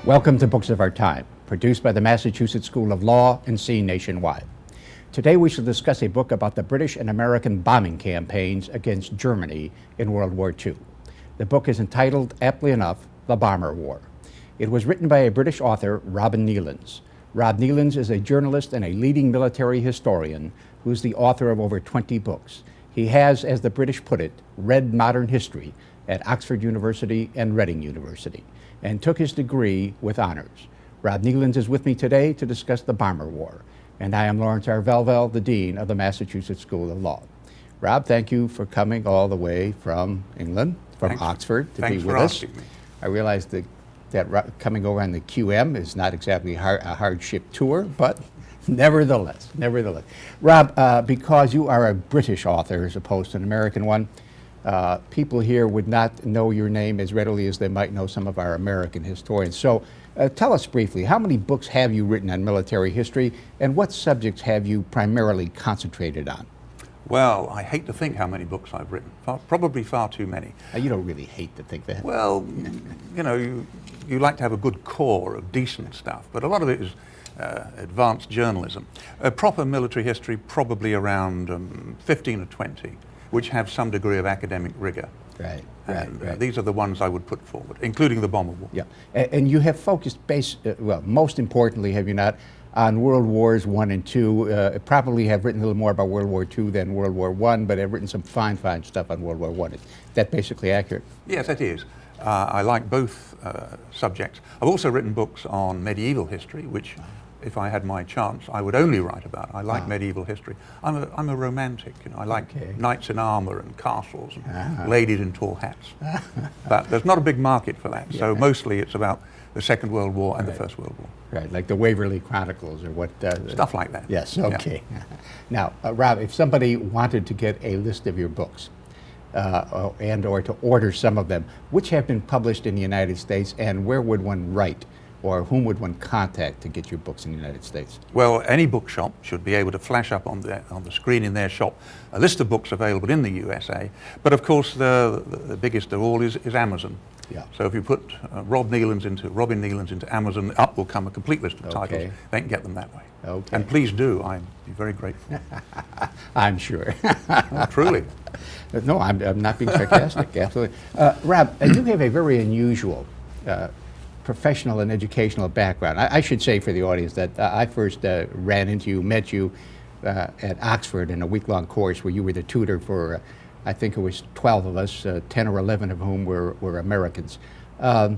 Welcome to Books of Our Time, produced by the Massachusetts School of Law and seen nationwide. Today we shall discuss a book about the British and American bombing campaigns against Germany in World War II. The book is entitled, aptly enough, The Bomber War. It was written by a British author, Robin Neilands. Rob Neilands is a journalist and a leading military historian who is the author of over 20 books. He has, as the British put it, read modern history at Oxford University and Reading University, and took his degree with honors. Rob Neilands is with me today to discuss the Bomber War, and I am Lawrence R. Velvel, the Dean of the Massachusetts School of Law. Rob, thank you for coming all the way from England, from Oxford, to be with us. I realize that coming over on the QM is not exactly a hardship tour, but nevertheless. Rob, because you are a British author as opposed to an American one, people here would not know your name as readily as they might know some of our American historians. So tell us briefly, how many books have you written on military history, and what subjects have you primarily concentrated on? Well, I hate to think how many books I've written. Probably far too many. You don't really hate to think that. Well, you know, you like to have a good core of decent stuff, but a lot of it is advanced journalism. Proper military history, probably around 15 or 20. Which have some degree of academic rigor. Right. These are the ones I would put forward, including the Bomber War. Yeah, and you have focused most importantly, have you not, on World Wars I and II. Probably have written a little more about World War II than World War I, but have written some fine stuff on World War I. Is that basically accurate? Yes, it is. I like both subjects. I've also written books on medieval history, which if I had my chance, I would only write about. I like medieval history. I'm a romantic, you know. I like knights in armor and castles and ladies in tall hats. But there's not a big market for that. So mostly it's about the Second World War and the First World War. Right, like the Waverly Chronicles or what? Stuff like that. Yes, okay. Yeah. Now, Rob, if somebody wanted to get a list of your books and or to order some of them, which have been published in the United States, and where would one write? Or whom would one contact to get your books in the United States? Well, any bookshop should be able to flash up on the screen in their shop a list of books available in the USA. But of course, the biggest of all is Amazon. Yeah. So if you put Robin Neilands into Amazon, up will come a complete list of titles. They can get them that way. Okay. And please do. I'd be very grateful. I'm sure. Truly. No, I'm not being sarcastic. Absolutely. Rob, you have a very unusual professional and educational background. I should say for the audience that I first met you at Oxford in a week-long course where you were the tutor for, I think it was 12 of us, 10 or 11 of whom were Americans. So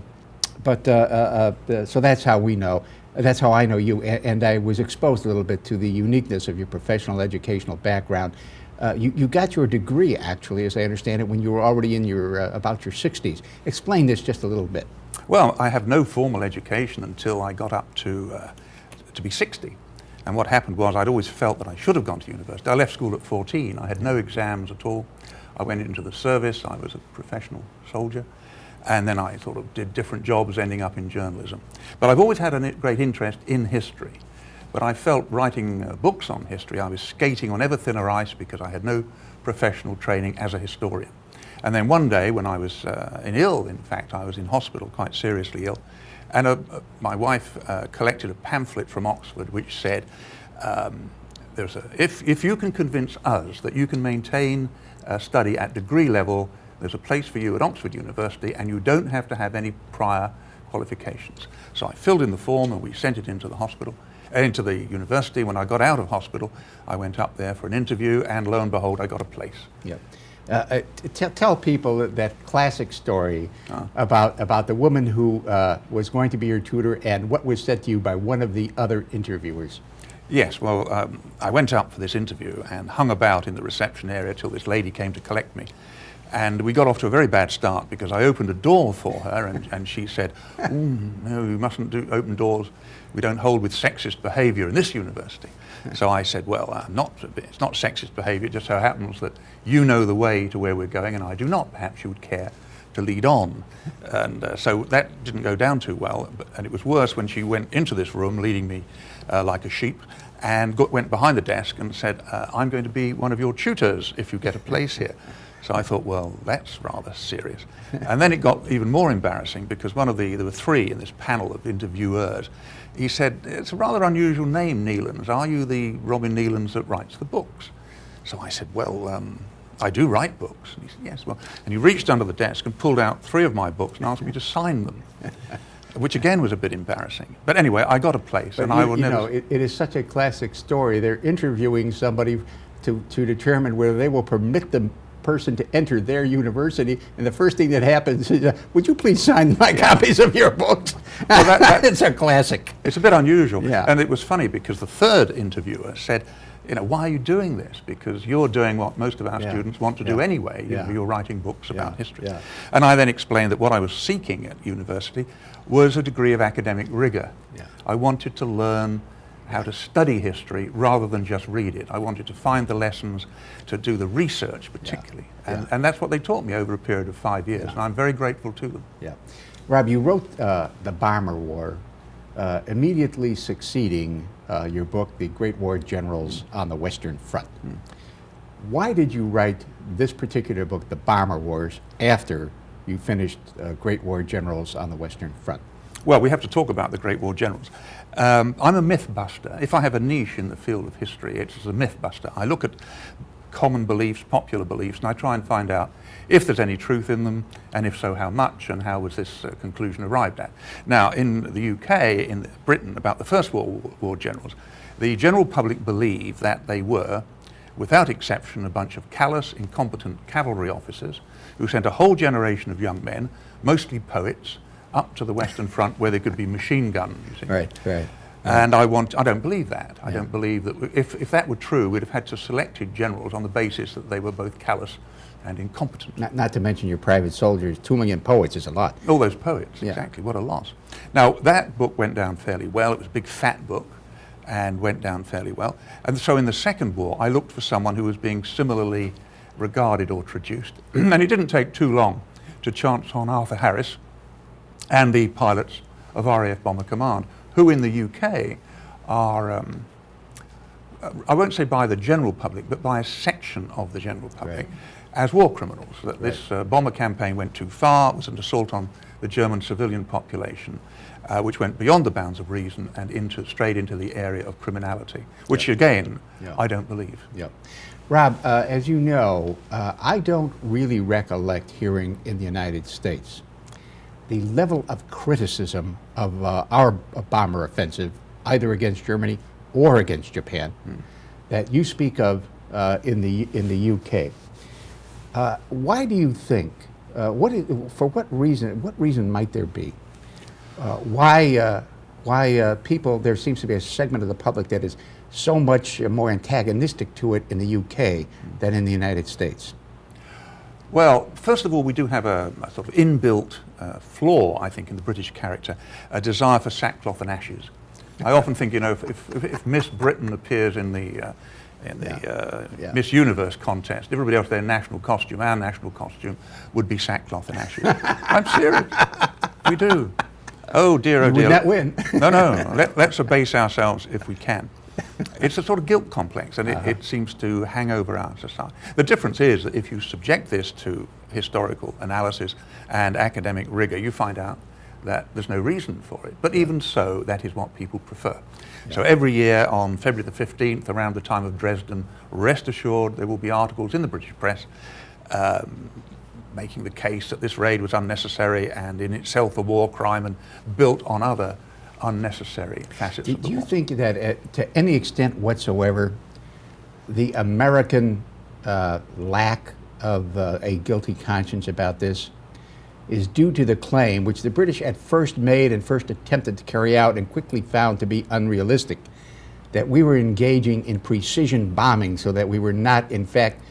that's how we know. That's how I know you, and I was exposed a little bit to the uniqueness of your professional educational background. You got your degree, actually, as I understand it, when you were already in about your 60s. Explain this just a little bit. Well, I have no formal education until I got up to be 60. And what happened was I'd always felt that I should have gone to university. I left school at 14. I had no exams at all. I went into the service. I was a professional soldier. And then I sort of did different jobs, ending up in journalism. But I've always had a great interest in history. But I felt writing books on history, I was skating on ever thinner ice because I had no professional training as a historian. And then one day when I was in fact, I was in hospital, quite seriously ill, and my wife collected a pamphlet from Oxford which said, if you can convince us that you can maintain study at degree level, there's a place for you at Oxford University and you don't have to have any prior qualifications. So I filled in the form and we sent it into the hospital, into the university. When I got out of hospital, I went up there for an interview and lo and behold, I got a place. Yep. Tell people that classic story about the woman who was going to be your tutor and what was said to you by one of the other interviewers. Yes, well, I went up for this interview and hung about in the reception area till this lady came to collect me. And we got off to a very bad start because I opened a door for her and she said, no, you mustn't open doors. We don't hold with sexist behavior in this university. So I said, well, it's not sexist behavior, it just so happens that you know the way to where we're going and I do not. Perhaps you would care to lead on. And so that didn't go down too well. And it was worse when she went into this room leading me like a sheep and went behind the desk and said, I'm going to be one of your tutors if you get a place here. So I thought, well, that's rather serious. And then it got even more embarrassing because there were three in this panel of interviewers. He said, it's a rather unusual name, Neelands. Are you the Robin Neelands that writes the books? So I said, well, I do write books. And he said, yes, well. And he reached under the desk and pulled out 3 of my books and asked me to sign them, which again was a bit embarrassing. But anyway, I got a place, But and I will never... know, it is such a classic story. They're interviewing somebody to determine whether they will permit the person to enter their university, and the first thing that happens is, would you please sign my copies of your books? Well, it's a classic. It's a bit unusual. Yeah. And it was funny because the third interviewer said, why are you doing this? Because you're doing what most of our students want to do anyway. You're writing books about history. Yeah. And I then explained that what I was seeking at university was a degree of academic rigor. Yeah. I wanted to learn how to study history rather than just read it. I wanted to find the lessons, to do the research particularly. And that's what they taught me over a period of 5 years, and I'm very grateful to them. Yeah. Rob, you wrote The Bomber War, immediately succeeding your book, The Great War Generals on the Western Front. Why did you write this particular book, The Bomber Wars, after you finished Great War Generals on the Western Front? Well, we have to talk about the Great War Generals. I'm a myth buster. If I have a niche in the field of history, it's as a myth buster. I look at common beliefs, popular beliefs, and I try and find out if there's any truth in them, and if so, how much, and how was this conclusion arrived at. Now, in the UK, in Britain, about the First World War generals, the general public believed that they were, without exception, a bunch of callous, incompetent cavalry officers who sent a whole generation of young men, mostly poets, up to the Western Front where there could be machine guns. Right. And I don't believe that. I don't believe that. If that were true, we'd have had to select generals on the basis that they were both callous and incompetent. Not to mention your private soldiers. 2 million poets is a lot. All those poets, exactly. What a loss. Now, that book went down fairly well. It was a big, fat book and went down fairly well. And so in the Second War, I looked for someone who was being similarly regarded or traduced. And it didn't take too long to chance on Arthur Harris and the pilots of RAF Bomber Command, who in the UK are, I won't say by the general public, but by a section of the general public, as war criminals. That this bomber campaign went too far. It was an assault on the German civilian population, which went beyond the bounds of reason and straight into the area of criminality, which again, I don't believe. Yep. Rob, as you know, I don't really recollect hearing in the United States the level of criticism of our bomber offensive, either against Germany or against Japan, that you speak of in the UK. Why do you think? For what reason? What reason might there be? Why people? There seems to be a segment of the public that is so much more antagonistic to it in the UK than in the United States. Well, first of all, we do have a sort of inbuilt flaw, I think, in the British character, a desire for sackcloth and ashes. I often think, if Miss Britain appears in the Miss Universe contest, everybody else, their national costume, our national costume, would be sackcloth and ashes. I'm serious. We do. Oh dear, oh dear. Would not win. No. Let's abase ourselves if we can. It's a sort of guilt complex, and it seems to hang over our society. The difference is that if you subject this to historical analysis and academic rigor, you find out that there's no reason for it. But even so, that is what people prefer. So every year on February the 15th, around the time of Dresden, rest assured there will be articles in the British press making the case that this raid was unnecessary and in itself a war crime and built on other unnecessary facets of the war. Do you think that to any extent whatsoever, the American lack of a guilty conscience about this is due to the claim, which the British at first made and first attempted to carry out and quickly found to be unrealistic, that we were engaging in precision bombing so that we were not, in fact,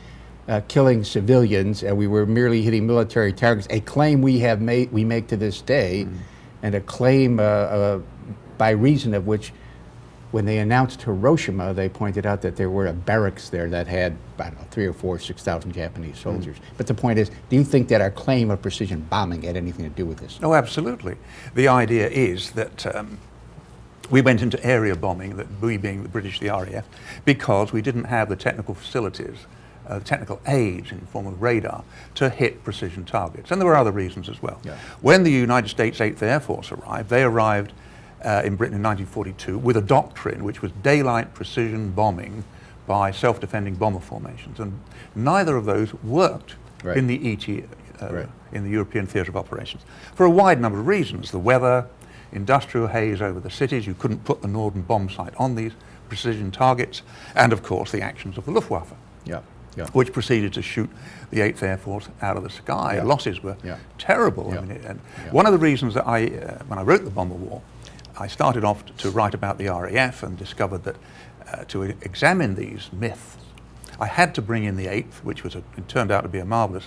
killing civilians and we were merely hitting military targets, a claim we make to this day, and a claim by reason of which, when they announced Hiroshima, they pointed out that there were barracks there that had, I don't know, 3,000 or 4,000, 6,000 Japanese soldiers. But the point is, do you think that our claim of precision bombing had anything to do with this? Oh, absolutely. The idea is that we went into area bombing, that we being the British, the RAF, because we didn't have the technical facilities technical aids in the form of radar to hit precision targets. And there were other reasons as well. Yeah. When the United States 8th Air Force arrived, they arrived in Britain in 1942 with a doctrine which was daylight precision bombing by self-defending bomber formations. And neither of those worked Right. in the ET, Right. in the European Theatre of Operations, for a wide number of reasons. The weather, industrial haze over the cities, you couldn't put the Norden bomb sight on these precision targets, and of course the actions of the Luftwaffe, Yeah. Yeah. which proceeded to shoot the 8th Air Force out of the sky. Yeah. The losses were Yeah. terrible. Yeah. I mean, and Yeah. one of the reasons that when I wrote The Bomber War, I started off to write about the RAF and discovered that to examine these myths, I had to bring in the 8th, which it turned out to be a marvelous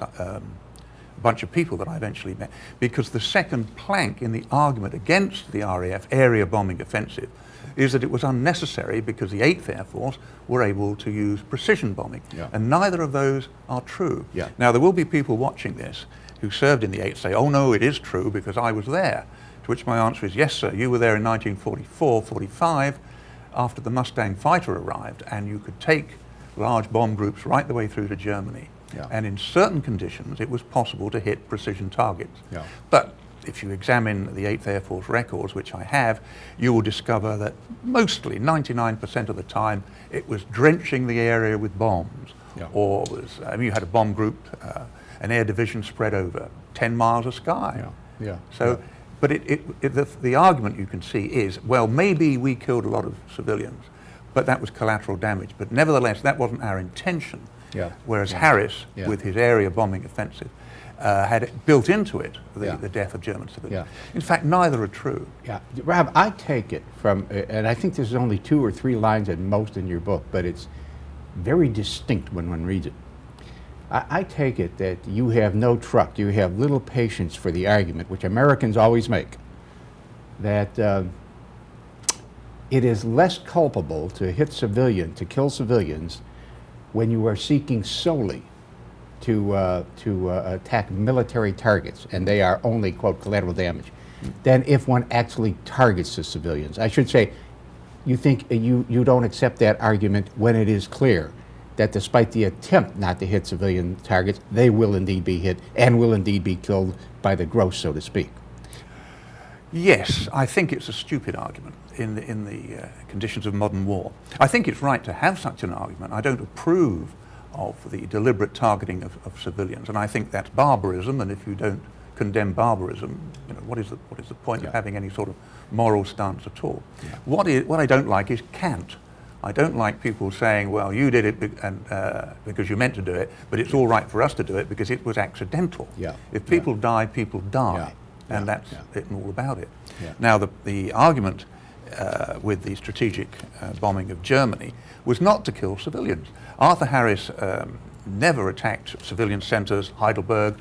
bunch of people that I eventually met, because the second plank in the argument against the RAF area bombing offensive is that it was unnecessary because the 8th Air Force were able to use precision bombing. Yeah. And neither of those are true. Yeah. Now, there will be people watching this who served in the 8th say, oh no, it is true because I was there. To which my answer is, yes sir, you were there in 1944, 45, after the Mustang fighter arrived, and you could take large bomb groups right the way through to Germany. Yeah. And in certain conditions, it was possible to hit precision targets. Yeah. But if you examine the 8th Air Force records, which I have, you will discover that mostly, 99% of the time, it was drenching the area with bombs. Yeah. Or you had a bomb group, an air division spread over 10 miles of sky. Yeah. Yeah. So, Yeah. but the argument you can see is, well, maybe we killed a lot of civilians, but that was collateral damage. But nevertheless, that wasn't our intention. Yeah. Whereas Yeah. Harris, Yeah. with his area bombing offensive, had built into it Yeah. the death of German civilians. Yeah. In fact, neither are true. Yeah, Rob, I take it from, and I think there's only 2 or 3 lines at most in your book, but it's very distinct when one reads it. I take it that you have no truck, you have little patience for the argument, which Americans always make, that it is less culpable to kill civilians, when you are seeking solely to attack military targets, and they are only, quote, collateral damage, than if one actually targets the civilians. I should say, you think you don't accept that argument when it is clear that despite the attempt not to hit civilian targets, they will indeed be hit and will indeed be killed by the gross, so to speak. Yes, I think it's a stupid argument in the conditions of modern war. I think it's right to have such an argument. I don't approve of the deliberate targeting of civilians, and I think that's barbarism. And if you don't condemn barbarism, what is the point of having any sort of moral stance at all? Yeah. What I don't like is cant. I don't like people saying, well, you did it because you meant to do it, but it's all right for us to do it because it was accidental. Yeah. If people die, people die. Yeah. And Yeah. that's it and all about it. Yeah. Now, the argument with the strategic bombing of Germany was not to kill civilians. Arthur Harris never attacked civilian centers. Heidelberg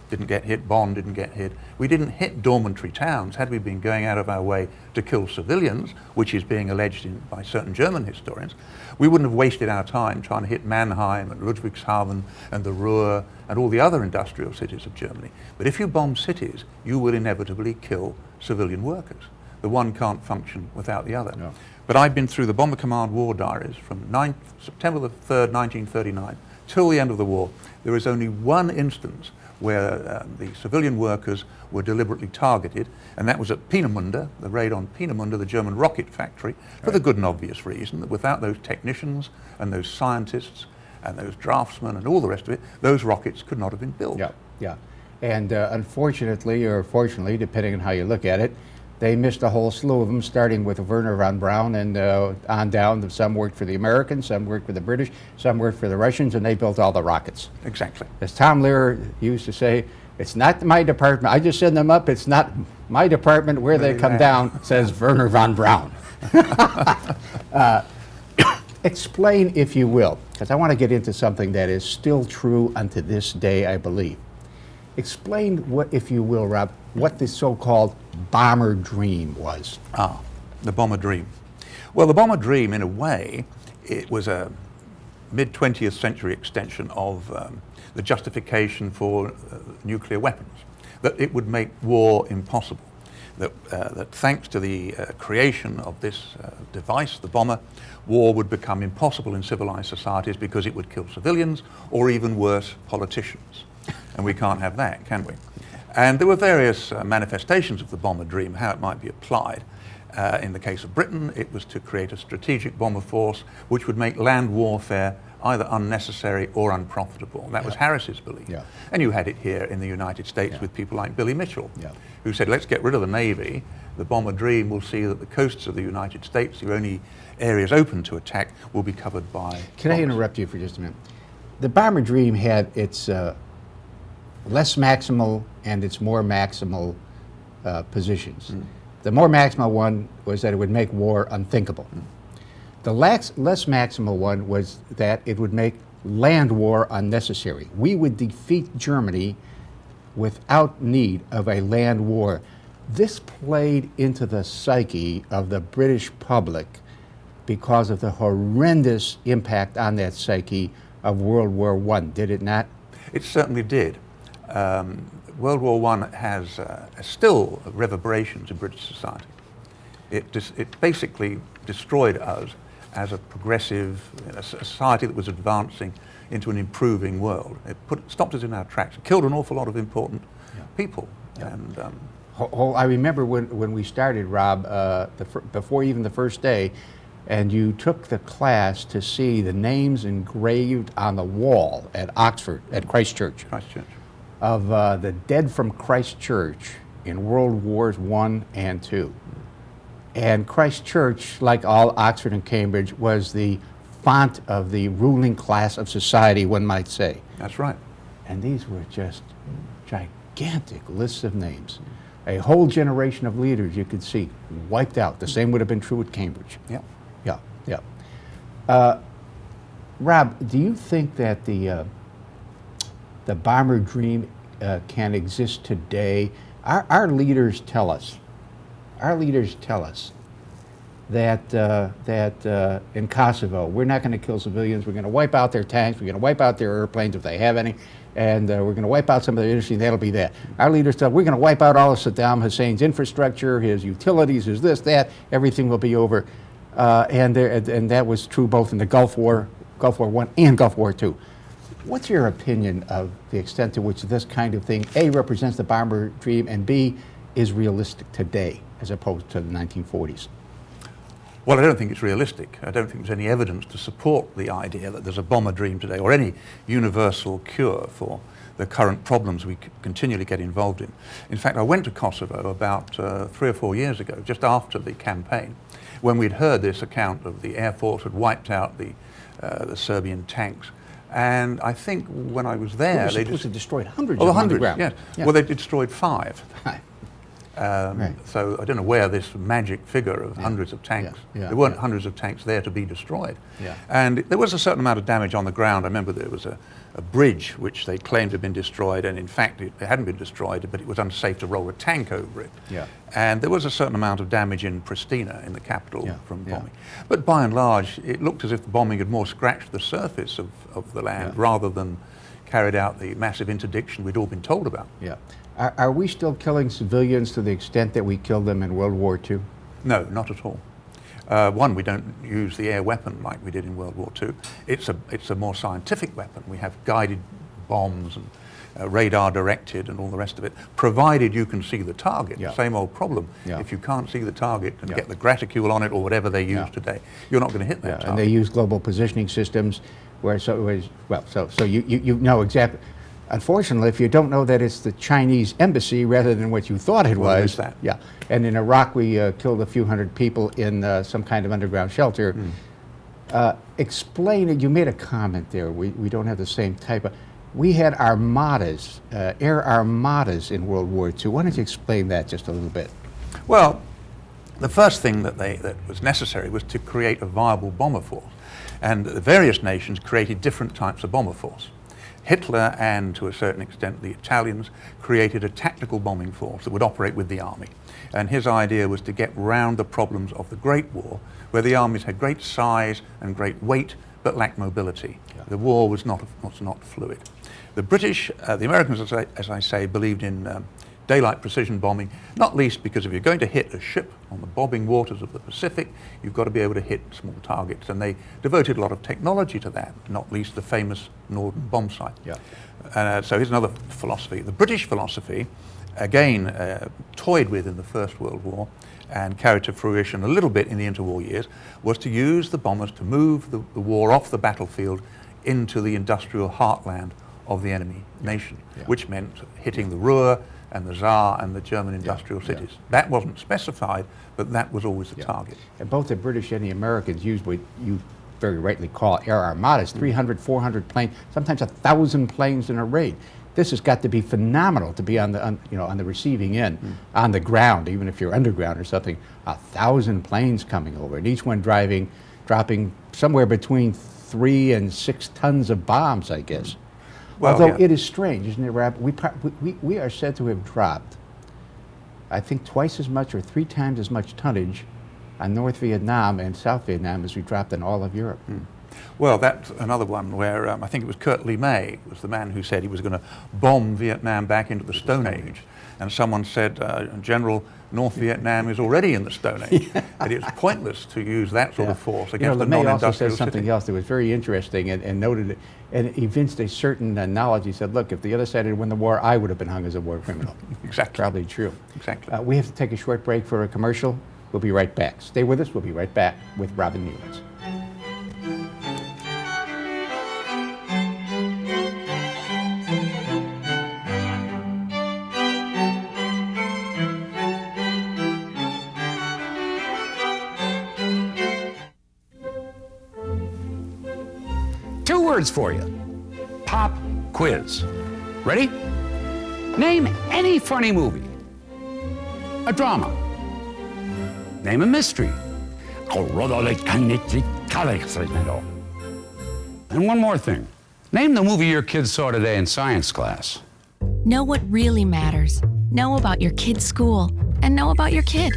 didn't get hit, Bonn didn't get hit. We didn't hit dormitory towns. Had we been going out of our way to kill civilians, which is being alleged by certain German historians, we wouldn't have wasted our time trying to hit Mannheim and Ludwigshafen and the Ruhr and all the other industrial cities of Germany. But if you bomb cities, you will inevitably kill civilian workers. The one can't function without the other. No. But I've been through the Bomber Command War Diaries from September the 3rd, 1939, till the end of the war. There is only one instance where the civilian workers were deliberately targeted, and that was at Peenemünde, the raid on Peenemünde, the German rocket factory, for the good and obvious reason that without those technicians and those scientists and those draftsmen and all the rest of it, those rockets could not have been built. Yeah, yeah. And unfortunately, or fortunately, depending on how you look at it, they missed a whole slew of them, starting with Werner von Braun and on down. Some worked for the Americans, some worked for the British, some worked for the Russians, and they built all the rockets. Exactly. As Tom Lehrer used to say, it's not my department. I just send them up. It's not my department where they come down, says Werner von Braun. Explain, if you will, because I want to get into something that is still true unto this day, I believe. Explain, what, if you will, Rob, what the so-called bomber dream was. The bomber dream. Well, the bomber dream, in a way, it was a mid-20th century extension of the justification for nuclear weapons, that it would make war impossible. that thanks to the creation of this device, the bomber, war would become impossible in civilized societies because it would kill civilians or even worse, politicians. And we can't have that, can we? And there were various manifestations of the bomber dream, how it might be applied. In the case of Britain, it was to create a strategic bomber force which would make land warfare either unnecessary or unprofitable. That was Harris's belief. Yeah. And you had it here in the United States with people like Billy Mitchell, Yeah. who said, let's get rid of the Navy. The bomber dream will see that the coasts of the United States, the only areas open to attack, will be covered by Can I bombers. interrupt you for just a minute? The bomber dream had its less maximal and its more maximal positions. The more maximal one was that it would make war unthinkable. The less maximal one was that it would make land war unnecessary. We would defeat Germany without need of a land war. This played into the psyche of the British public because of the horrendous impact on that psyche of World War I, did it not? It certainly did. World War I has still reverberations in British society. It basically destroyed us as a progressive a society that was advancing into an improving world. It stopped us in our tracks. It killed an awful lot of important people. Yeah. And I remember when we started, Rob, before even the first day, and you took the class to see the names engraved on the wall at Oxford, at Christ Church, of the dead from Christ Church in World Wars I and II. And Christ Church, like all Oxford and Cambridge, was the font of the ruling class of society, one might say. That's right. And these were just gigantic lists of names. A whole generation of leaders you could see wiped out. The same would have been true at Cambridge. Yeah. Rob, do you think that the bomber dream can exist today? Our leaders tell us. That in Kosovo, we're not going to kill civilians. We're going to wipe out their tanks. We're going to wipe out their airplanes if they have any, and we're going to wipe out some of their industry. That'll be that. Our leaders tell we're going to wipe out all of Saddam Hussein's infrastructure, his utilities, his this, that. Everything will be over, and that was true both in the Gulf War I and Gulf War II. What's your opinion of the extent to which this kind of thing, A, represents the bomber dream, and B, is realistic today as opposed to the 1940s? Well, I don't think it's realistic. I don't think there's any evidence to support the idea that there's a bomber dream today or any universal cure for the current problems we continually get involved in. In fact, I went to Kosovo about 3 or 4 years ago, just after the campaign, when we'd heard this account of the Air Force had wiped out the Serbian tanks. And I think when I was there, they just destroyed hundreds of them hundreds, on the yes. ground. Yeah. Well, they destroyed 5. Right. So I don't know where this magic figure of hundreds of tanks. There weren't hundreds of tanks there to be destroyed. And there was a certain amount of damage on the ground. I remember there was a bridge which they claimed had been destroyed, and in fact it hadn't been destroyed, but it was unsafe to roll a tank over it. And there was a certain amount of damage in Pristina, in the capital, from bombing. But by and large, it looked as if the bombing had more scratched the surface of the land rather than carried out the massive interdiction we'd all been told about. Are we still killing civilians to the extent that we killed them in World War II? No, not at all. One, we don't use the air weapon like we did in World War II. It's a more scientific weapon. We have guided bombs and radar directed and all the rest of it, provided you can see the target. Same old problem. If you can't see the target and get the graticule on it or whatever they use today, you're not going to hit that target. And they use global positioning systems where so you know exactly. Unfortunately, if you don't know that it's the Chinese embassy rather than what you thought it was, that. And in Iraq, we killed a few hundred people in some kind of underground shelter. Explain it. You made a comment there. We don't have the same type of. We had armadas, air armadas in World War II. Why don't you explain that just a little bit? Well, the first thing that was necessary was to create a viable bomber force, and the various nations created different types of bomber force. Hitler and, to a certain extent, the Italians created a tactical bombing force that would operate with the army. And his idea was to get round the problems of the Great War, where the armies had great size and great weight, but lacked mobility. The war was not fluid. The British, the Americans, as I say, believed in daylight precision bombing, not least because if you're going to hit a ship on the bobbing waters of the Pacific, you've got to be able to hit small targets. And they devoted a lot of technology to that, not least the famous Norden bomb sight. Yeah. So here's another philosophy. The British philosophy, again, toyed with in the First World War and carried to fruition a little bit in the interwar years, was to use the bombers to move the war off the battlefield into the industrial heartland of the enemy nation, which meant hitting the Ruhr and the Saar and the German industrial cities. That wasn't specified, but that was always the target. And both the British and the Americans used what you very rightly call air armadas, 300, 400 planes, sometimes 1,000 planes in a raid. This has got to be phenomenal to be on the receiving end, on the ground, even if you're underground or something. 1,000 planes coming over, and each one dropping somewhere between 3 and 6 tons of bombs, I guess. Well, although it is strange, isn't it, Rob? We are said to have dropped, I think, twice as much or 3 times as much tonnage on North Vietnam and South Vietnam as we dropped in all of Europe. Well, that's another one where I think it was Kurt Lee May was the man who said he was going to bomb Vietnam back into the Stone Age. And someone said, General, North Vietnam is already in the Stone Age. And it's pointless to use that sort of force against the LeMay non-industrial also said something city. else that was very interesting and noted it, and evinced a certain knowledge. He said, look, if the other side had won the war, I would have been hung as a war criminal. Exactly. Probably true. Exactly. We have to take a short break for a commercial. We'll be right back. Stay with us. We'll be right back with Robin Newlands. Two words for you. Pop quiz. Ready? Name any funny movie. A drama. Name a mystery. And one more thing. Name the movie your kids saw today in science class. Know what really matters. Know about your kid's school. And know about your kid.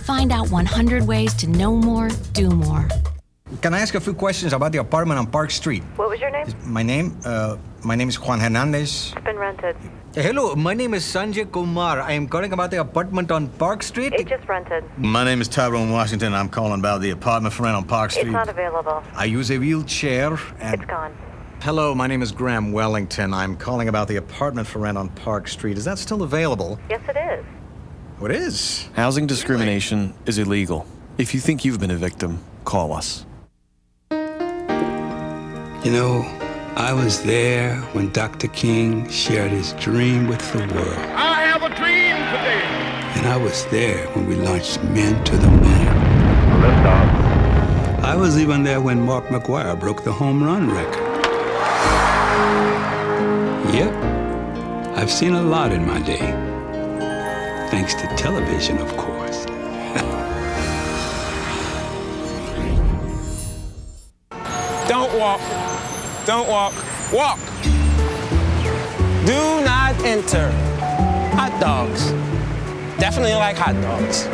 Find out 100 ways to know more, do more. Can I ask a few questions about the apartment on Park Street? What was your name? My name is Juan Hernandez. It's been rented. Hello, my name is Sanjay Kumar. I am calling about the apartment on Park Street. It just rented. My name is Tyrone Washington. I'm calling about the apartment for rent on Park Street. It's not available. I use a wheelchair and... It's gone. Hello, my name is Graham Wellington. I'm calling about the apartment for rent on Park Street. Is that still available? Yes, it is. Oh, it is? Housing discrimination is illegal. If you think you've been a victim, call us. You know, I was there when Dr. King shared his dream with the world. I have a dream today. And I was there when we launched men to the moon. Liftoff. I was even there when Mark McGuire broke the home run record. Yep, I've seen a lot in my day. Thanks to television, of course. Don't walk. Don't walk. Walk. Do not enter. Hot dogs. Definitely like hot dogs.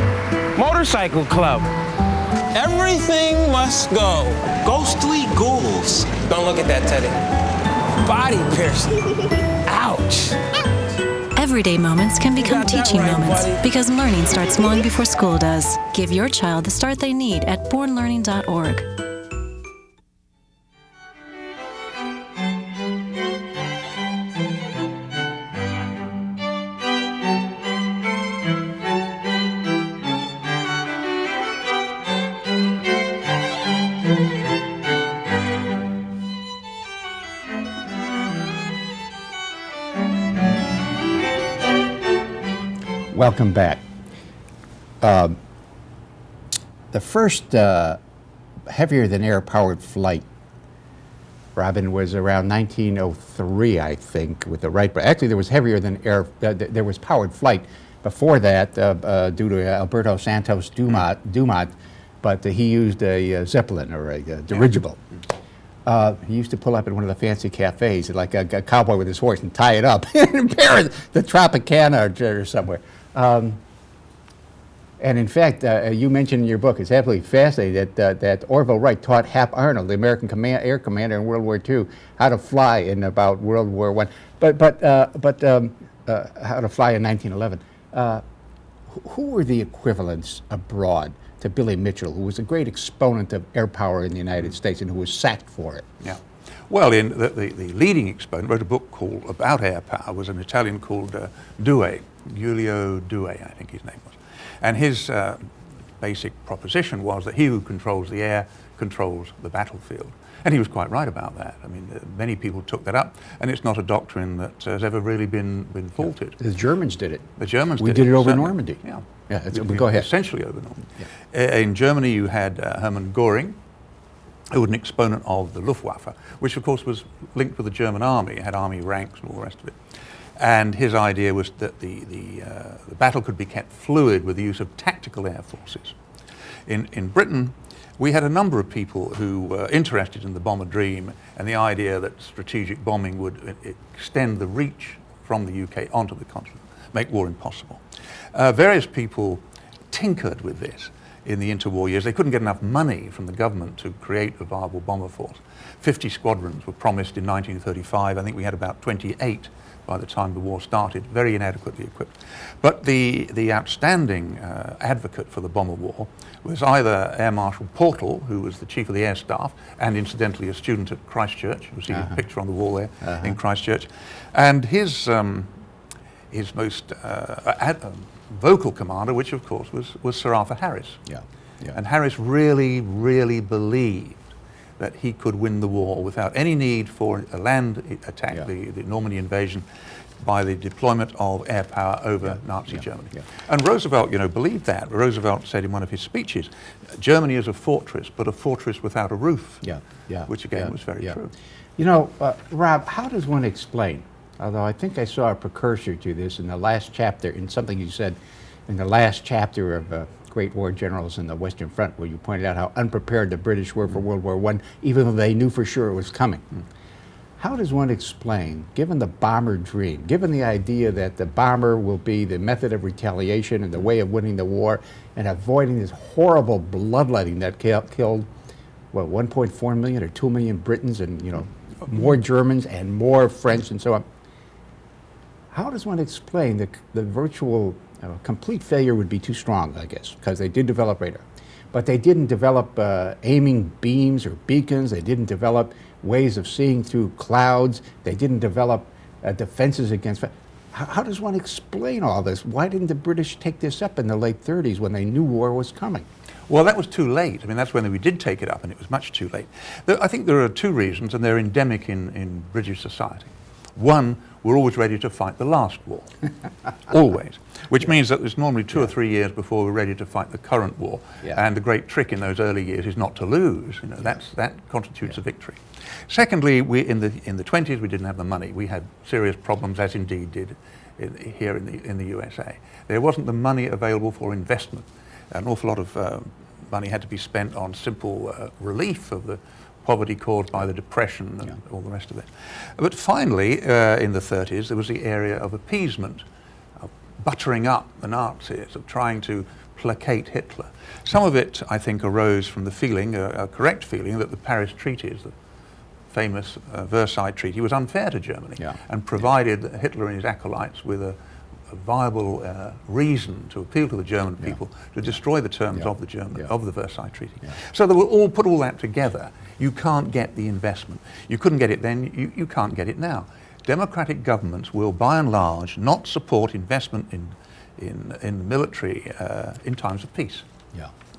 Motorcycle club. Everything must go. Ghostly ghouls. Don't look at that, Teddy. Body piercing. Ouch. Everyday moments can become teaching moments because learning starts long before school does. Give your child the start they need at bornlearning.org. Welcome back. The first heavier-than-air powered flight, Robin, was around 1903, I think, with the Wright. But actually, there was heavier-than-air. There was powered flight before that due to Alberto Santos Dumont, but he used a Zeppelin or a dirigible. He used to pull up at one of the fancy cafes, like a cowboy with his horse, and tie it up in Paris, the Tropicana or somewhere. And in fact, you mentioned in your book, it's absolutely fascinating that Orville Wright taught Hap Arnold, the American air commander in World War II, how to fly in about World War I. But How to Fly in 1911. Who were the equivalents abroad to Billy Mitchell, who was a great exponent of air power in the United States and who was sacked for it? Yeah. Well, the leading exponent wrote a book about air power, was an Italian called Due, Giulio Due, I think his name was. And his basic proposition was that he who controls the air controls the battlefield. And he was quite right about that. I mean, many people took that up, and it's not a doctrine that has ever really been faulted. The Germans did it. The Germans we did it over certainly. Normandy. Yeah. Yeah, go ahead. Essentially over Normandy. Yeah. In Germany, you had Hermann Göring, who was an exponent of the Luftwaffe, which of course was linked with the German army, had army ranks and all the rest of it. And his idea was that the battle could be kept fluid with the use of tactical air forces. In Britain, we had a number of people who were interested in the bomber dream and the idea that strategic bombing would extend the reach from the UK onto the continent, make war impossible. Various people tinkered with this in the interwar years. They couldn't get enough money from the government to create a viable bomber force. 50 squadrons were promised in 1935. I think we had about 28 by the time the war started, very inadequately equipped. But the outstanding advocate for the bomber war was either Air Marshal Portal, who was the chief of the air staff, and incidentally a student at Christchurch. You see the picture on the wall there in Christchurch. And his most vocal commander, which of course was Sir Arthur Harris. Yeah. Yeah. And Harris really, really believed that he could win the war without any need for a land attack, the Normandy invasion, by the deployment of air power over Nazi Germany. Yeah. And Roosevelt, believed that. Roosevelt said in one of his speeches, Germany is a fortress, but a fortress without a roof, which again was very true. Rob, how does one explain, although I think I saw a precursor to this in the last chapter, in something you said in the last chapter of Great War Generals in the Western Front, where you pointed out how unprepared the British were for World War I, even though they knew for sure it was coming. How does one explain, given the bomber dream, given the idea that the bomber will be the method of retaliation and the way of winning the war and avoiding this horrible bloodletting that killed, 1.4 million or 2 million Britons and, more Germans and more French and so on. How does one explain the virtual complete failure would be too strong, I guess, because they did develop radar. But they didn't develop aiming beams or beacons. They didn't develop ways of seeing through clouds. They didn't develop defenses against... How does one explain all this? Why didn't the British take this up in the late 30s when they knew war was coming? Well, that was too late. I mean, that's when we did take it up, and it was much too late. I think there are two reasons, and they're endemic in British society. One, we're always ready to fight the last war, always, which means that there's normally 2 or 3 years before we're ready to fight the current war. And the great trick in those early years is not to lose. That constitutes a victory. Secondly, in the 20s we didn't have the money. We had serious problems, as indeed did here in the USA. There wasn't the money available for investment. An awful lot of money had to be spent on simple relief of the poverty caused by the Depression and all the rest of it. But finally, in the 30s, there was the area of appeasement, of buttering up the Nazis, of trying to placate Hitler. Some of it, I think, arose from the feeling, a correct feeling, that the Paris treaties, the famous Versailles Treaty, was unfair to Germany and provided Hitler and his acolytes with a viable reason to appeal to the German people to destroy the terms of the Versailles Treaty. So they will all put all that together. You can't get the investment. You couldn't get it then, you can't get it now. Democratic governments will, by and large, not support investment in the military in times of peace.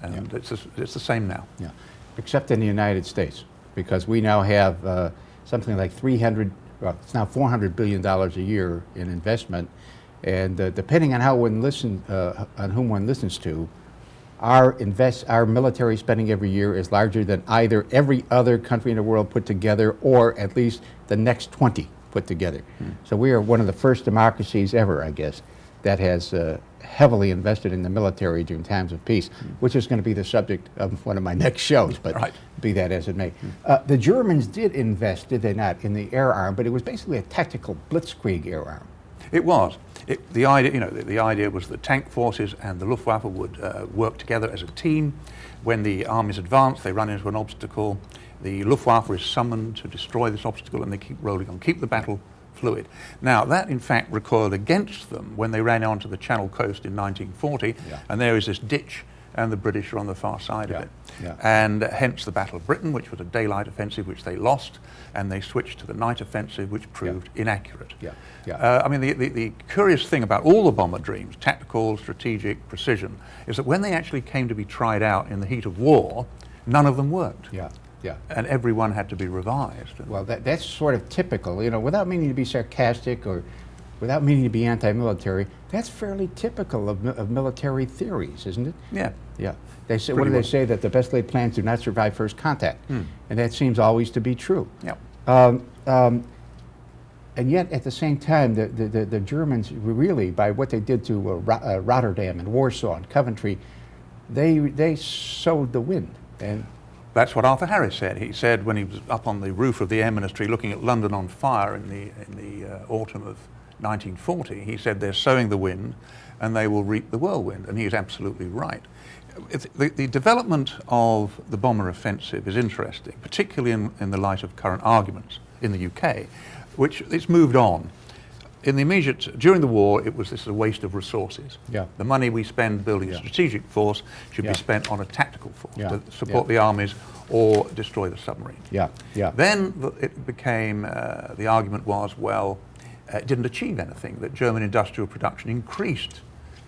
And it's the same now. Except in the United States, because we now have something like it's now $400 billion a year in investment. And depending on on whom one listens to, our military spending every year is larger than either every other country in the world put together, or at least the next 20 put together. So we are one of the first democracies ever, I guess, that has heavily invested in the military during times of peace, which is going to be the subject of one of my next shows, but be that as it may. The Germans did invest, did they not, in the air arm, but it was basically a tactical blitzkrieg air arm. It was. The idea was that tank forces and the Luftwaffe would work together as a team. When the armies advance, they run into an obstacle. The Luftwaffe is summoned to destroy this obstacle, and they keep rolling on, keep the battle fluid. Now, that in fact recoiled against them when they ran onto the Channel coast in 1940, and there is this ditch, and the British are on the far side of it. And hence the Battle of Britain, which was a daylight offensive, which they lost, and they switched to the night offensive, which proved inaccurate. I mean, the curious thing about all the bomber dreams, tactical, strategic, precision, is that when they actually came to be tried out in the heat of war, none of them worked. And everyone had to be revised. Well, that's sort of typical, you know, without meaning to be sarcastic or without meaning to be anti-military, that's fairly typical of military theories, isn't it? Yeah. They say, what do they say? That the best laid plans do not survive first contact. And that seems always to be true. And yet, at the same time, the Germans really, by what they did to Rotterdam and Warsaw and Coventry, they sowed the wind. And that's what Arthur Harris said. He said when he was up on the roof of the Air Ministry looking at London on fire in the autumn of 1940, he said they're sowing the wind and they will reap the whirlwind, and he is absolutely right. The development of the bomber offensive is interesting, particularly in the light of current arguments in the UK, which it's moved on. In the immediate, during the war, this is a waste of resources. The money we spend building a strategic force should be spent on a tactical force to support the armies or destroy the submarines. Then it became, the argument was, well, it didn't achieve anything, that German industrial production increased.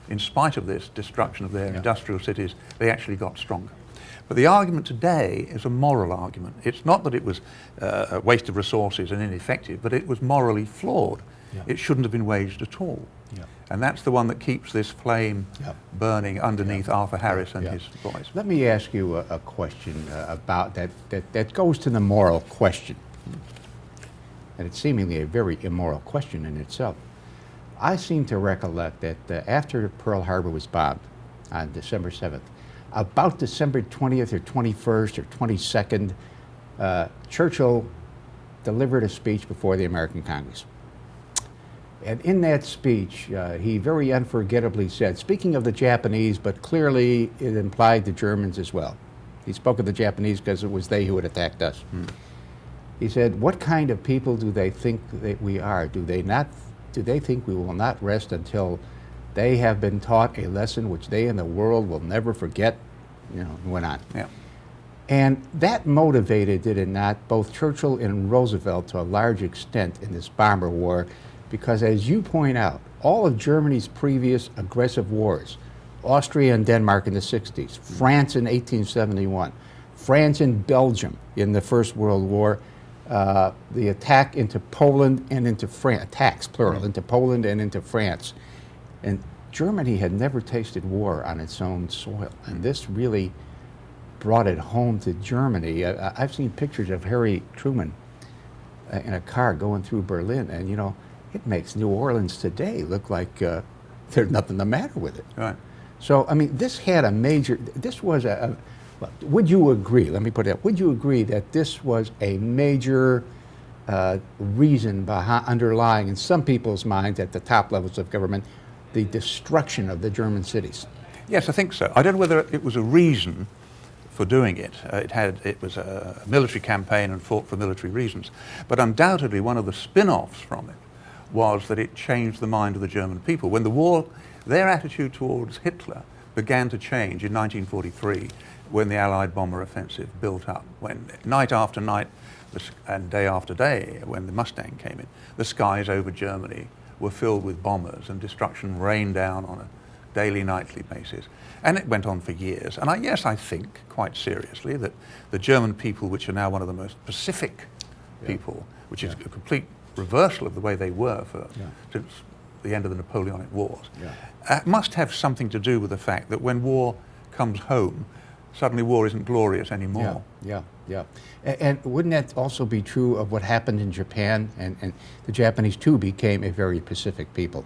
In spite of this destruction of their industrial cities, they actually got stronger. But the argument today is a moral argument. It's not that it was a waste of resources and ineffective, but it was morally flawed. It shouldn't have been waged at all. And that's the one that keeps this flame burning underneath Arthur Harris and his boys. Let me ask you a question about that goes to the moral question. And it's seemingly a very immoral question in itself. I seem to recollect that after Pearl Harbor was bombed on December 7th, about December 20th or 21st or 22nd, Churchill delivered a speech before the American Congress. And in that speech, he very unforgettably said, speaking of the Japanese, but clearly it implied the Germans as well. He spoke of the Japanese because it was they who had attacked us. He said, what kind of people do they think that we are? Do they think we will not rest until they have been taught a lesson which they and the world will never forget? You know, and went on. And that motivated, did it not, both Churchill and Roosevelt to a large extent in this bomber war, because as you point out, all of Germany's previous aggressive wars, Austria and Denmark in the 60s, France in 1871, France and Belgium in the First World War, the attack into Poland and into France, attacks, plural, into Poland and into France. And Germany had never tasted war on its own soil, and this really brought it home to Germany. I've seen pictures of Harry Truman in a car going through Berlin, and you know, it makes New Orleans today look like there's nothing the matter with it. So, I mean, this had a major, this was would you agree, let me put it up, would you agree that this was a major reason behind, underlying in some people's minds at the top levels of government, the destruction of the German cities? Yes, I think so. I don't know whether it was a reason for doing it. It was a military campaign and fought for military reasons. But undoubtedly one of the spin-offs from it was that it changed the mind of the German people. When the war, their attitude towards Hitler began to change in 1943 when the Allied bomber offensive built up. When night after night and day after day, when the Mustang came in, the skies over Germany were filled with bombers and destruction rained down on a daily, nightly basis. And it went on for years. And I think, quite seriously, that the German people, which are now one of the most pacific people, which is a complete reversal of the way they were since the end of the Napoleonic Wars, must have something to do with the fact that when war comes home, suddenly war isn't glorious anymore. And wouldn't that also be true of what happened in Japan? And the Japanese, too, became a very Pacific people.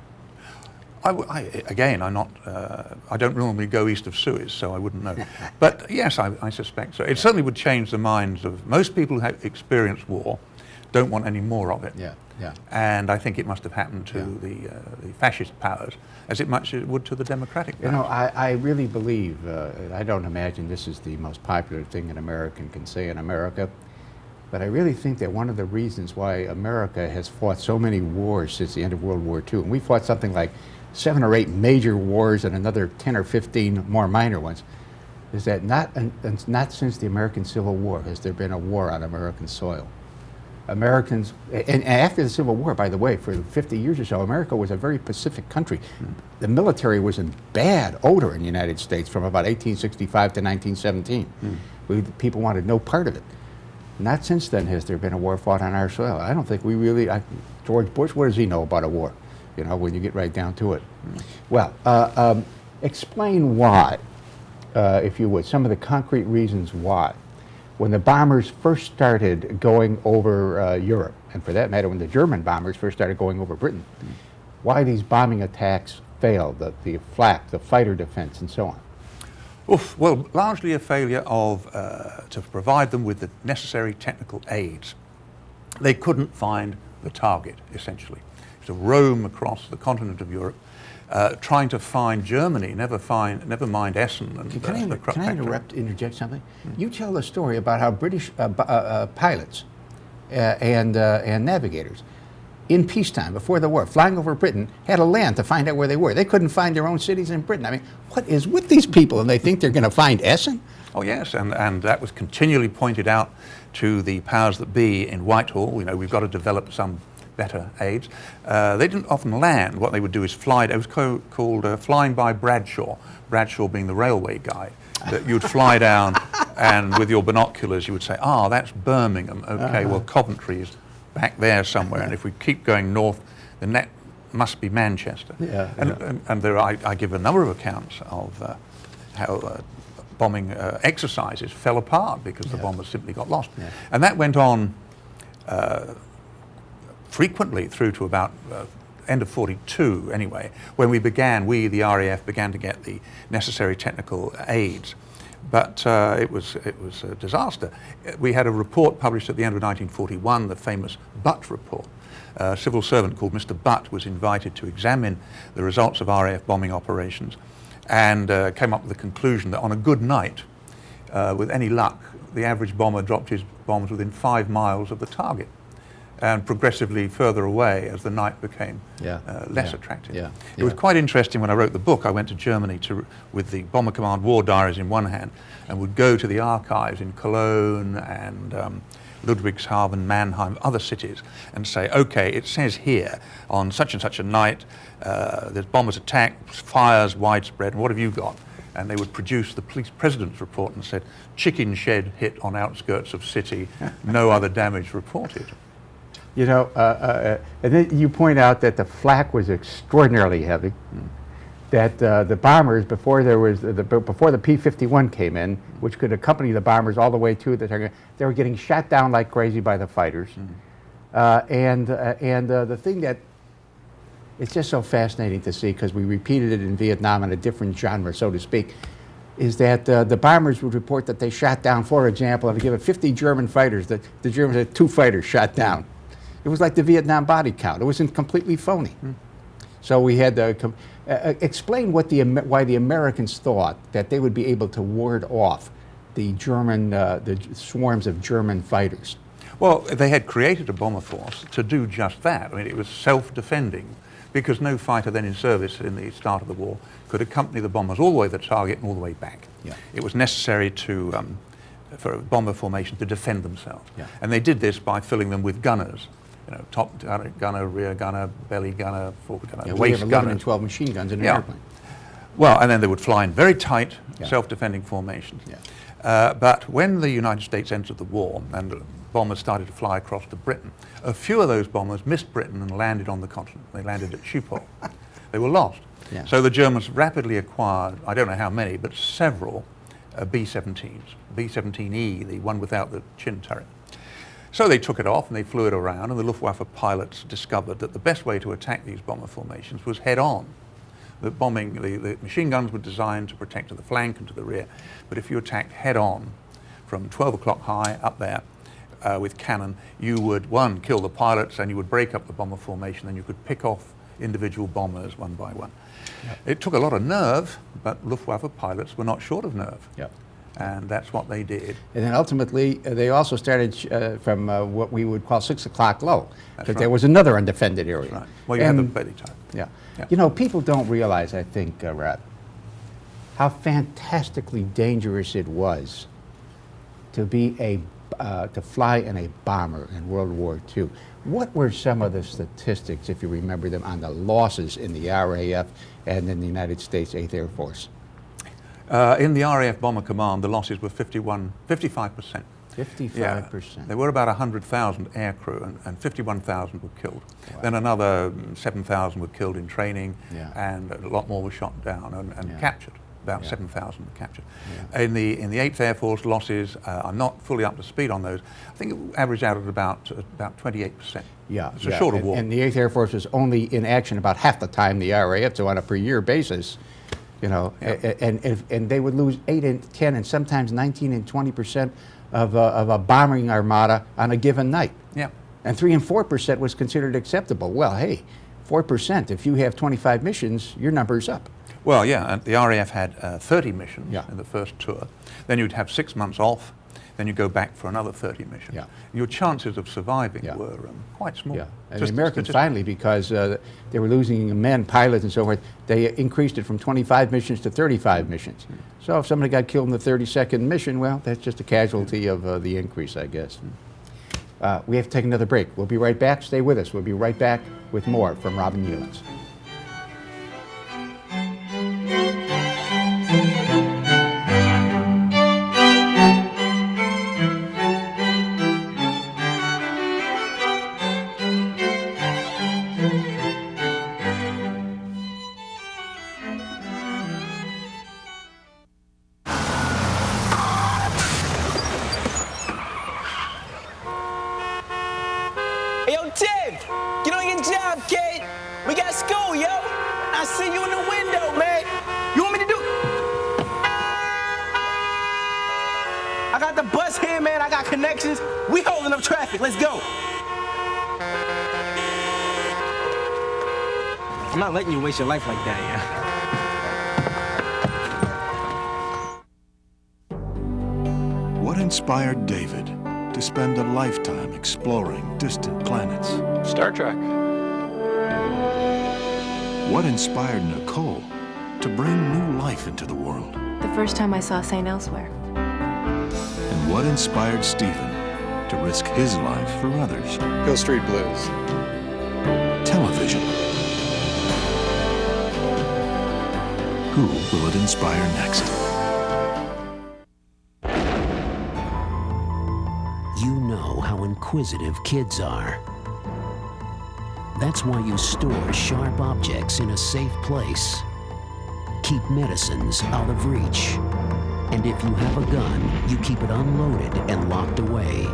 Again, I'm not, I don't normally go east of Suez, so I wouldn't know. But yes, I suspect so. It certainly would change the minds of most people who have experienced war, don't want any more of it. And I think it must have happened to the fascist powers as much as it would to the democratic powers. You know, I really believe, I don't imagine this is the most popular thing an American can say in America, But I really think that one of the reasons why America has fought so many wars since the end of World War II, and we fought something like 7 or 8 major wars and another 10 or 15 more minor ones, is that not since the American Civil War has there been a war on American soil. Americans, and after the Civil War, by the way, for 50 years or so, America was a very pacific country. The military was in bad odor in the United States from about 1865 to 1917. People wanted no part of it. Not since then has there been a war fought on our soil. I don't think we really, George Bush, what does he know about a war? You know, when you get right down to it. Well, explain why, if you would, some of the concrete reasons why. When the bombers first started going over Europe, and for that matter, when the German bombers first started going over Britain, why these bombing attacks failed, the flak, the fighter defense, and so on. Oof, well, largely a failure of to provide them with the necessary technical aids. They couldn't find the target, essentially. To roam across the continent of Europe, trying to find Germany, never mind Essen. And, can I interject something? You tell a story about how British pilots and navigators in peacetime, before the war, flying over Britain, had to land to find out where they were. They couldn't find their own cities in Britain. I mean, what is with these people? And they think they're going to find Essen? Oh yes, and that was continually pointed out to the powers that be in Whitehall. You know, we've got to develop some better aids. They didn't often land. What they would do is fly. It was called flying by Bradshaw. Bradshaw being the railway guy. That you'd fly down, and with your binoculars, you would say, "Ah, that's Birmingham. Okay, well, Coventry is back there somewhere, and if we keep going north, then that must be Manchester." And there I give a number of accounts of how bombing exercises fell apart because the bombers simply got lost. And that went on frequently through to about end of 42 anyway, when we, the RAF, began to get the necessary technical aids. But it was a disaster. We had a report published at the end of 1941, the famous Butt report. A civil servant called Mr. Butt was invited to examine the results of RAF bombing operations, and came up with the conclusion that on a good night, with any luck, the average bomber dropped his bombs within 5 miles of the target, and progressively further away as the night became less attractive. It was quite interesting when I wrote the book. I went to Germany with the Bomber Command War Diaries in one hand, and would go to the archives in Cologne and Ludwigshafen, Mannheim, other cities, and say, okay, it says here on such and such a night, there's bombers attack, fires widespread, and what have you got? And they would produce the police president's report and said, chicken shed hit on outskirts of city, no other damage reported. You know, and then you point out that the flak was extraordinarily heavy. That the bombers, before the P-51 came in, which could accompany the bombers all the way to the target, they were getting shot down like crazy by the fighters. And the thing that it's just so fascinating to see, because we repeated it in Vietnam in a different genre, so to speak, is that the bombers would report that they shot down, for example, if you give it 50 German fighters, that the Germans had 2 fighters shot down. It was like the Vietnam body count. It wasn't completely phony. So we had to explain why the Americans thought that they would be able to ward off the swarms of German fighters. Well, they had created a bomber force to do just that. I mean, it was self-defending, because no fighter then in service in the start of the war could accompany the bombers all the way to the target and all the way back. It was necessary for a bomber formation to defend themselves. And they did this by filling them with gunners. You know, top gunner, rear gunner, belly gunner, forward gunner, waist gunner. 11 and 12 machine guns in an airplane. Well, and then they would fly in very tight, self-defending formations. But when the United States entered the war and bombers started to fly across to Britain, a few of those bombers missed Britain and landed on the continent. They landed at Schiphol. They were lost. So the Germans rapidly acquired, I don't know how many, but several B-17s. B-17E, the one without the chin turret. So they took it off and they flew it around, and the Luftwaffe pilots discovered that the best way to attack these bomber formations was head-on. The machine guns were designed to protect to the flank and to the rear, but if you attacked head-on from 12 o'clock high up there with cannon, you would, one, kill the pilots, and you would break up the bomber formation, and you could pick off individual bombers one by one. It took a lot of nerve, but Luftwaffe pilots were not short of nerve. And that's what they did. And then ultimately, they also started from what we would call 6 o'clock low, because there right. was another undefended area. That's right. Well, you had the belly time. Yeah. Yeah. You know, people don't realize, I think, Rob, how fantastically dangerous it was to be to fly in a bomber in World War II. What were some of the statistics, if you remember them, on the losses in the RAF and in the United States 8th Air Force? In the RAF Bomber Command, the losses were 55%. 55%. Yeah. There were about 100,000 air crew, and 51,000 were killed. Wow. Then another 7,000 were killed in training, and a lot more were shot down and captured. About 7,000 were captured. Yeah. In the 8th Air Force, losses, I'm not fully up to speed on those. I think it averaged out at about 28%. Yeah, it's a shorter war. And the 8th Air Force was only in action about half the time the RAF, so on a per year basis, you know, and they would lose 8 and 10 and sometimes 19 and 20% of a bombing armada on a given night. Yeah. And 3 and 4% was considered acceptable. Well, hey, 4%, if you have 25 missions, your number's up. Well, yeah, and the RAF had 30 missions in the first tour. Then you'd have 6 months off. Then you go back for another 30 missions. Yeah. Your chances of surviving were quite small. Yeah, and the Americans finally, because they were losing men, pilots and so forth, they increased it from 25 missions to 35 missions. So if somebody got killed in the 32nd mission, well, that's just a casualty of the increase, I guess. We have to take another break. We'll be right back. Stay with us. We'll be right back with more from Robin Newlands. Yo, Tim, get on your job, kid. We got school, yo. I see you in the window, man. You want me to do? I got the bus here, man. I got connections. We holding up traffic. Let's go. I'm not letting you waste your life like that, yeah. What inspired David to spend a lifetime exploring distant planets? Star Trek. What inspired Nicole to bring new life into the world? The first time I saw St. Elsewhere. And what inspired Stephen to risk his life for others? Hill Street Blues. Television. Who will it inspire next? You know how inquisitive kids are. That's why you store sharp objects in a safe place. Keep medicines out of reach. And if you have a gun, you keep it unloaded and locked away.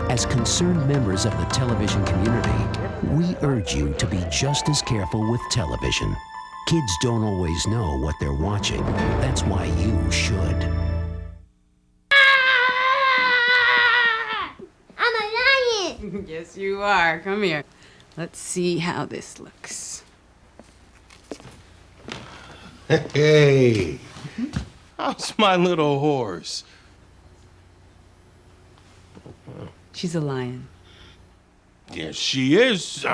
As concerned members of the television community, we urge you to be just as careful with television. Kids don't always know what they're watching. That's why you should. I'm a lion! Yes, you are. Come here. Let's see how this looks. Hey, how's my little horse? She's a lion. Yes, she is.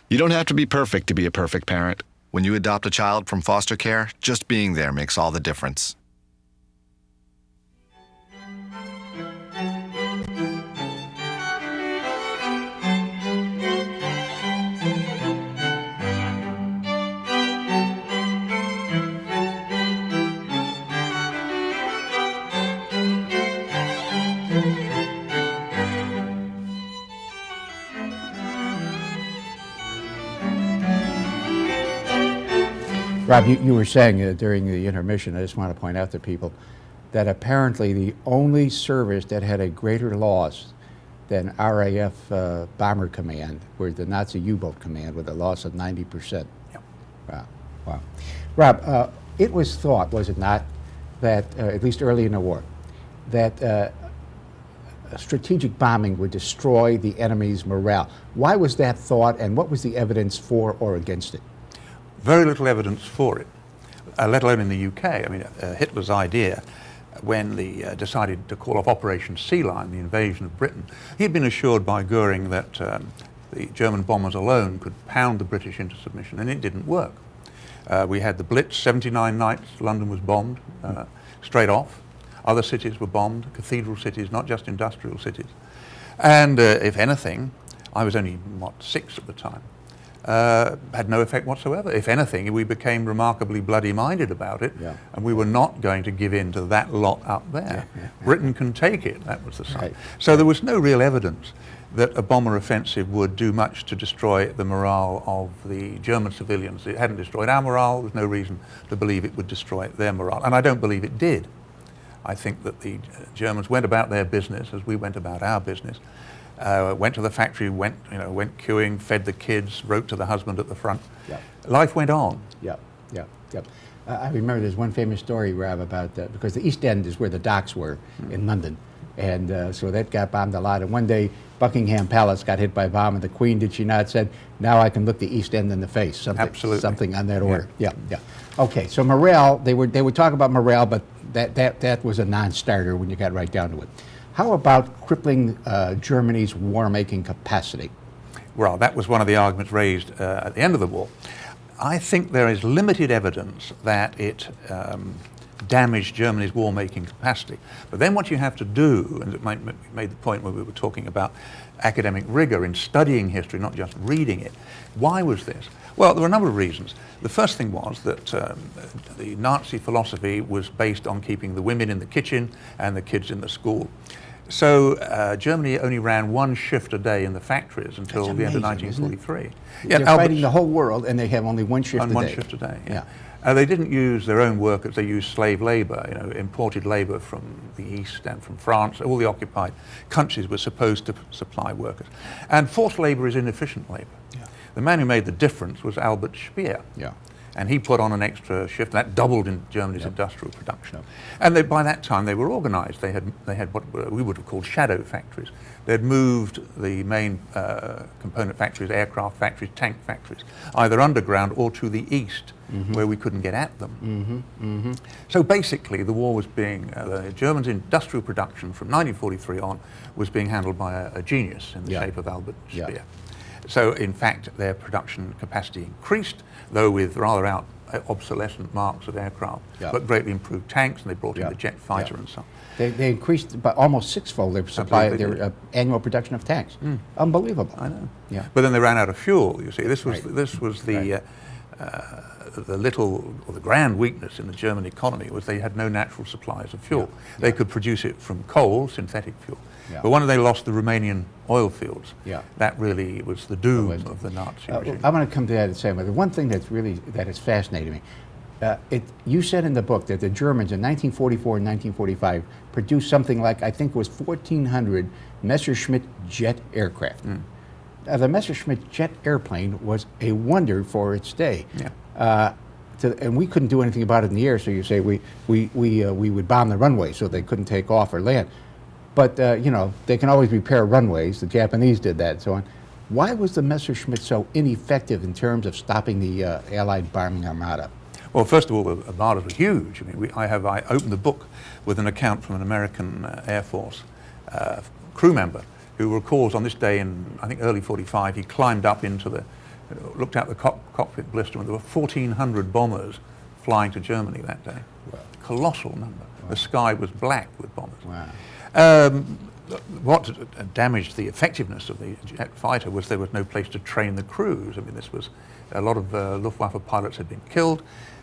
You don't have to be perfect to be a perfect parent. When you adopt a child from foster care, just being there makes all the difference. Rob, you were saying during the intermission, I just want to point out to people, that apparently the only service that had a greater loss than RAF Bomber Command were the Nazi U-boat Command with a loss of 90%. Yep. Wow, wow. Rob, it was thought, was it not, that, at least early in the war, that strategic bombing would destroy the enemy's morale. Why was that thought, and what was the evidence for or against it? Very little evidence for it. let alone in the UK. I mean, Hitler's idea when they decided to call off Operation Sea Lion, the invasion of Britain, he'd been assured by Goering that the German bombers alone could pound the British into submission, and it didn't work. We had the Blitz, 79 nights, London was bombed straight off. Other cities were bombed, cathedral cities, not just industrial cities. And if anything, I was only, 6 at the time, had no effect whatsoever. If anything, we became remarkably bloody-minded about it, and we were not going to give in to that lot up there. Britain can take it, that was the sign. Right. So there was no real evidence that a bomber offensive would do much to destroy the morale of the German civilians. It hadn't destroyed our morale. There was no reason to believe it would destroy their morale, and I don't believe it did. I think that the Germans went about their business as we went about our business. Went to the factory, went queuing, fed the kids, wrote to the husband at the front. Life went on. I remember there's one famous story, Rob, about because the East End is where the docks were in London, and so that got bombed a lot. And one day, Buckingham Palace got hit by a bomb, and the Queen, did she not, said, "Now I can look the East End in the face." Something on that order. Yeah. Okay, so morale. They would talk about morale, but that was a non-starter when you got right down to it. How about crippling Germany's war-making capacity? Well, that was one of the arguments raised at the end of the war. I think there is limited evidence that it damaged Germany's war-making capacity. But then what you have to do, and it made the point where we were talking about academic rigor in studying history, not just reading it. Why was this? Well, there were a number of reasons. The first thing was that the Nazi philosophy was based on keeping the women in the kitchen and the kids in the school. So Germany only ran one shift a day in the factories until the end of 1943. They're fighting the whole world, and they have only one shift a day. One shift a day, they didn't use their own workers, they used slave labor, imported labor from the East and from France. All the occupied countries were supposed to supply workers. And forced labor is inefficient labor. The man who made the difference was Albert Speer. And he put on an extra shift, and that doubled in Germany's industrial production. And by that time they were organized. They had what we would have called shadow factories. They'd moved the main component factories, aircraft factories, tank factories, either underground or to the east, where we couldn't get at them. So basically the war was being, the Germans' industrial production from 1943 on was being handled by a genius in the shape of Albert Speer. So in fact their production capacity increased, though with rather obsolescent marks of aircraft, but greatly improved tanks, and they brought in the jet fighter and so on. They increased by almost sixfold their supply, their annual production of tanks. Unbelievable. I know. But then they ran out of fuel. You see, this was the little or the grand weakness in the German economy was they had no natural supplies of fuel. They could produce it from coal, synthetic fuel. But when they lost the Romanian oil fields, that really was the doom of the Nazi regime. I'm going to come to that in a second. But the one thing that is fascinating me, you said in the book that the Germans in 1944 and 1945 produced something like, I think it was 1,400 Messerschmitt jet aircraft. Now, the Messerschmitt jet airplane was a wonder for its day. And we couldn't do anything about it in the air, so you say we would bomb the runway so they couldn't take off or land. But, they can always repair runways. The Japanese did that and so on. Why was the Messerschmitt so ineffective in terms of stopping the Allied bombing armada? Well, first of all, the armadas were huge. I mean, I opened the book with an account from an American Air Force crew member who recalls on this day in, I think, early 45, he climbed up into looked out the cockpit blister, and there were 1,400 bombers flying to Germany that day. Wow. Colossal number. Wow. The sky was black with bombers. Wow. What damaged the effectiveness of the jet fighter was there was no place to train the crews. I mean, this was a lot of Luftwaffe pilots had been killed.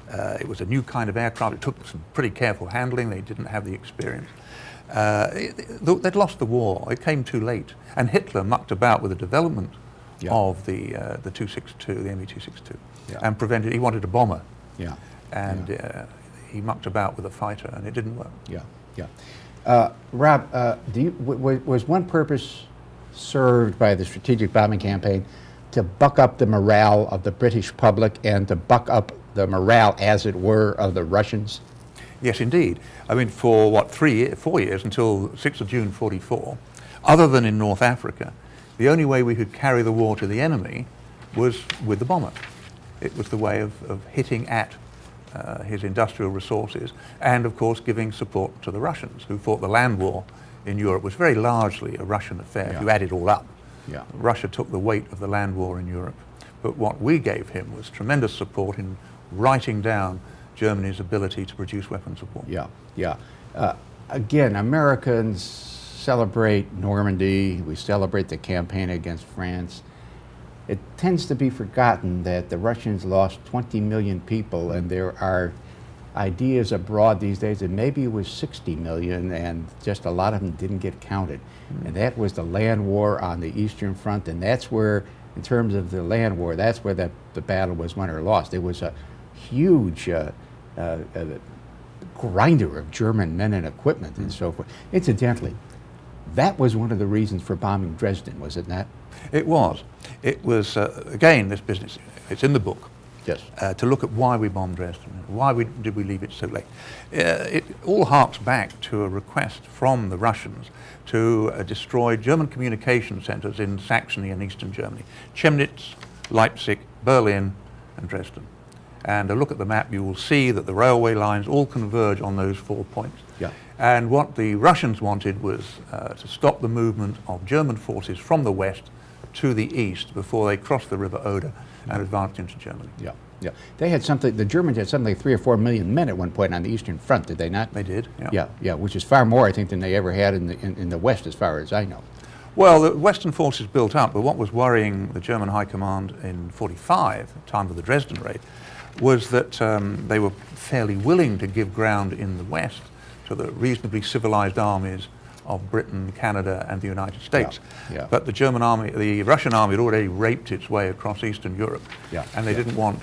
It was a new kind of aircraft. It took some pretty careful handling. They didn't have the experience. They'd lost the war. It came too late. And Hitler mucked about with the development of the Me-262, and prevented. He wanted a bomber. He mucked about with a fighter, and it didn't work. Rob, was one purpose served by the strategic bombing campaign to buck up the morale of the British public and to buck up the morale, as it were, of the Russians? Yes, indeed. I mean, for 4 years, until 6th of June 44, other than in North Africa, the only way we could carry the war to the enemy was with the bomber. It was the way of hitting at his industrial resources, and of course giving support to the Russians, who fought the land war in Europe, was very largely a Russian affair, if you add it all up. Yeah. Russia took the weight of the land war in Europe. But what we gave him was tremendous support in writing down Germany's ability to produce weapons of war. Yeah, yeah. Again, Americans celebrate Normandy, we celebrate the campaign against France. It tends to be forgotten that the Russians lost 20 million people, and there are ideas abroad these days that maybe it was 60 million, and just a lot of them didn't get counted. And that was the land war on the Eastern Front, and that's where, in terms of the land war, that's where the battle was won or lost. It was a huge grinder of German men and equipment and so forth. Incidentally, that was one of the reasons for bombing Dresden, was it not? It was. It was, again, this business, it's in the book. Yes. To look at why we bombed Dresden, why did we leave it so late. It all harks back to a request from the Russians to destroy German communication centers in Saxony and Eastern Germany, Chemnitz, Leipzig, Berlin, and Dresden. And a look at the map, you will see that the railway lines all converge on those 4 points. Yeah. And what the Russians wanted was to stop the movement of German forces from the west to the east before they crossed the River Oder and advanced into Germany. Yeah, yeah. They had something, the Germans had something like 3 or 4 million men at one point on the Eastern Front, did they not? They did, yeah. Yeah, yeah, which is far more, I think, than they ever had in the West, as far as I know. Well, the Western forces built up, but what was worrying the German High Command in 45, the time of the Dresden raid, was that they were fairly willing to give ground in the West to the reasonably civilized armies of Britain, Canada, and the United States. Yeah, yeah. But the German army, the Russian army had already raped its way across Eastern Europe, yeah, and they didn't want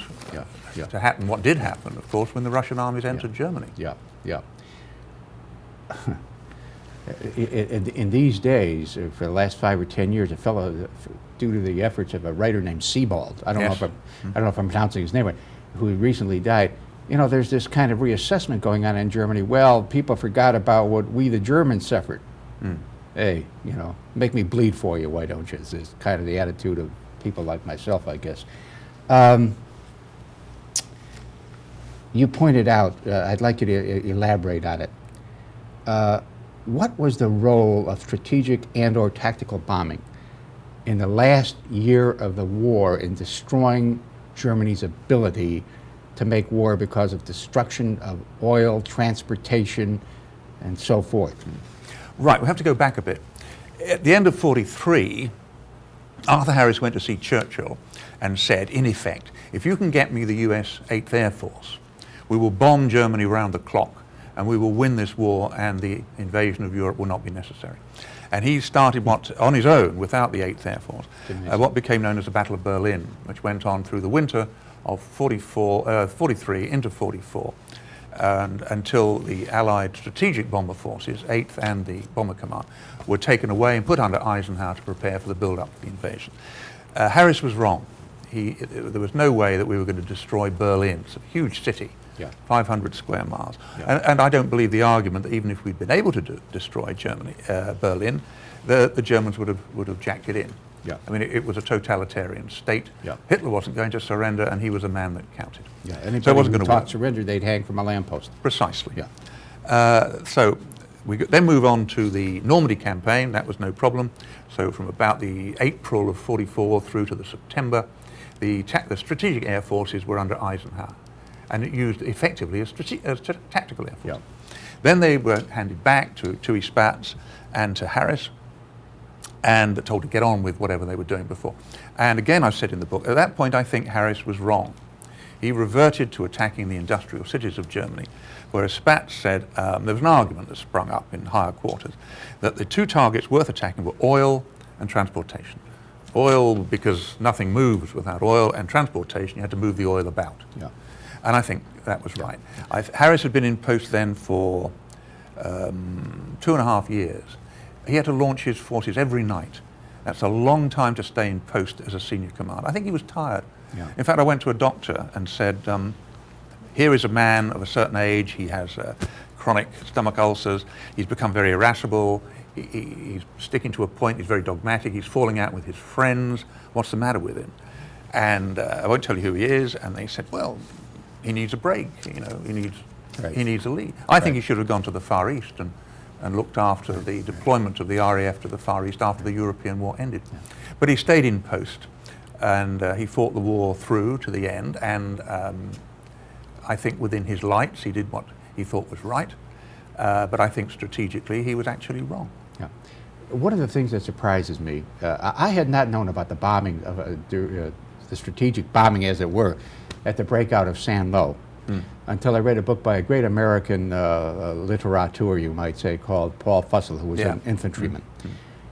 to happen what did happen, of course, when the Russian armies entered Germany. Yeah, yeah. In these days, for the last 5 or 10 years, a fellow, due to the efforts of a writer named Sebald, I don't know if I'm pronouncing his name right, who recently died. You know, there's this kind of reassessment going on in Germany. Well, people forgot about what we, the Germans, suffered. Hey, you know, make me bleed for you, why don't you? It's kind of the attitude of people like myself, I guess. You pointed out, I'd like you to elaborate on it. What was the role of strategic and/or tactical bombing in the last year of the war in destroying Germany's ability to make war because of destruction of oil, transportation, and so forth? Right, we have to go back a bit. At the end of 43, Arthur Harris went to see Churchill and said, in effect, if you can get me the US 8th Air Force, we will bomb Germany round the clock and we will win this war and the invasion of Europe will not be necessary. And he started on his own, without the 8th Air Force, what became known as the Battle of Berlin, which went on through the winter of 43 into 44. And until the Allied strategic bomber forces, 8th and the Bomber Command, were taken away and put under Eisenhower to prepare for the build-up of the invasion. Harris was wrong. There was no way that we were going to destroy Berlin. It's a huge city, 500 square miles. And I don't believe the argument that even if we'd been able to destroy Berlin, the Germans would have jacked it in. Yeah. I mean, it was a totalitarian state. Yeah. Hitler wasn't going to surrender, and he was a man that counted. Yeah. Anybody so it wasn't who going to taught surrender, they'd hang from a lamppost. Precisely. Yeah. So we then move on to the Normandy campaign. That was no problem. So from about the April of 44 through to the September, the strategic air forces were under Eisenhower, and it used effectively as tactical air force. Yeah. Then they were handed back to Tui Spatz and to Harris, and told to get on with whatever they were doing before. And again, I've said in the book, at that point I think Harris was wrong. He reverted to attacking the industrial cities of Germany, whereas Spatz said, there was an argument that sprung up in higher quarters, that the two targets worth attacking were oil and transportation. Oil, because nothing moves without oil, and transportation, you had to move the oil about. Yeah. And I think that was right. Harris had been in post then for 2.5 years. He had to launch his forces every night. That's a long time to stay in post as a senior commander. I think he was tired. Yeah. In fact, I went to a doctor and said, here is a man of a certain age, he has chronic stomach ulcers, he's become very irascible, he's sticking to a point, he's very dogmatic, he's falling out with his friends, what's the matter with him? And I won't tell you who he is, and they said, well, he needs a break. You know, he needs a lead. I think he should have gone to the Far East and looked after the deployment of the RAF to the Far East after the European war ended. Yeah. But he stayed in post, and he fought the war through to the end, and I think within his lights he did what he thought was right, but I think strategically he was actually wrong. Yeah. One of the things that surprises me, I had not known about the bombing, of the strategic bombing, as it were, at the breakout of San Lo, until I read a book by a great American literateur, you might say, called Paul Fussell, who was an infantryman.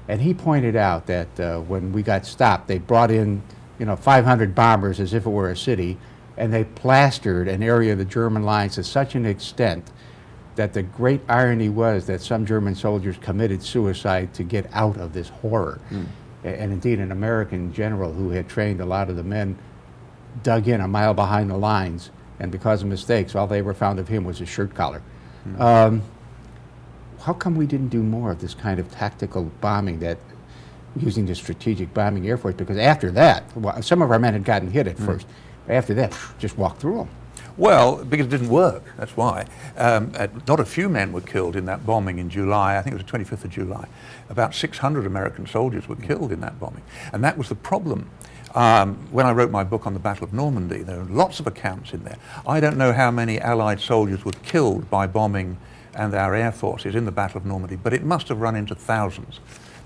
And he pointed out that when we got stopped, they brought in, 500 bombers as if it were a city, and they plastered an area of the German lines to such an extent that the great irony was that some German soldiers committed suicide to get out of this horror. And indeed, an American general who had trained a lot of the men dug in a mile behind the lines, and because of mistakes, all they ever found of him was his shirt collar. How come we didn't do more of this kind of tactical bombing, that using the strategic bombing Air Force? Because after that, well, some of our men had gotten hit at first. After that, just walked through them. Well, because it didn't work, that's why. Not a few men were killed in that bombing in July. I think it was the 25th of July. About 600 American soldiers were killed in that bombing. And that was the problem. When I wrote my book on the Battle of Normandy, there are lots of accounts in there. I don't know how many Allied soldiers were killed by bombing and our air forces in the Battle of Normandy, but it must have run into thousands,